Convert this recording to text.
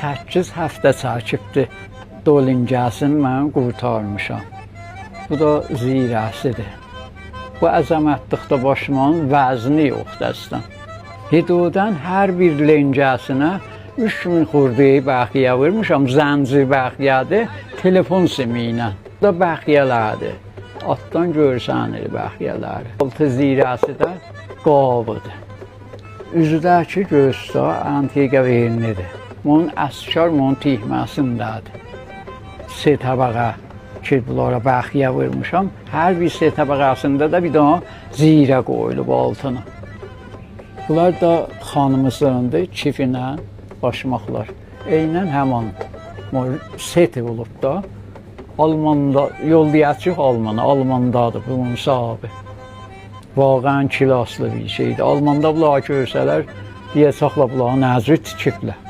8 həftə çəkibdi. Dolincəsini mən qurtarmışam. Bu da zirəsidir. Bu əzəmətlikdə başımın vəzni yoxdur əslən. Hidudən hər bir lencəsinə 3000 xurdeyi bəxiyə vermişəm. Zəncir bəxiyədir, telefon simi ilə. Bu da bəxiyələrdir. Atdan görsənir bəxiyələri. Altı zirəsi də qavıdır. Üzüdəki göstə antiqa verinidir. Bunun əskar bunun tihməsindədir. Se təbəqə ki, bunlara bəxiyə vermişəm. Hər bir se təbəqəsində də bir dana zirə qoyulub altına. Bunlar da xanımızlarındır, çifinə başmaqlar. Eynən həman seti olub da. Almanda, yollayacaq Almandadır bunun sahibi. Vaqən kilaslı bir şeydir. Almanda bunlar görsələr, deyəcəklər bunların nəzri tikiblər.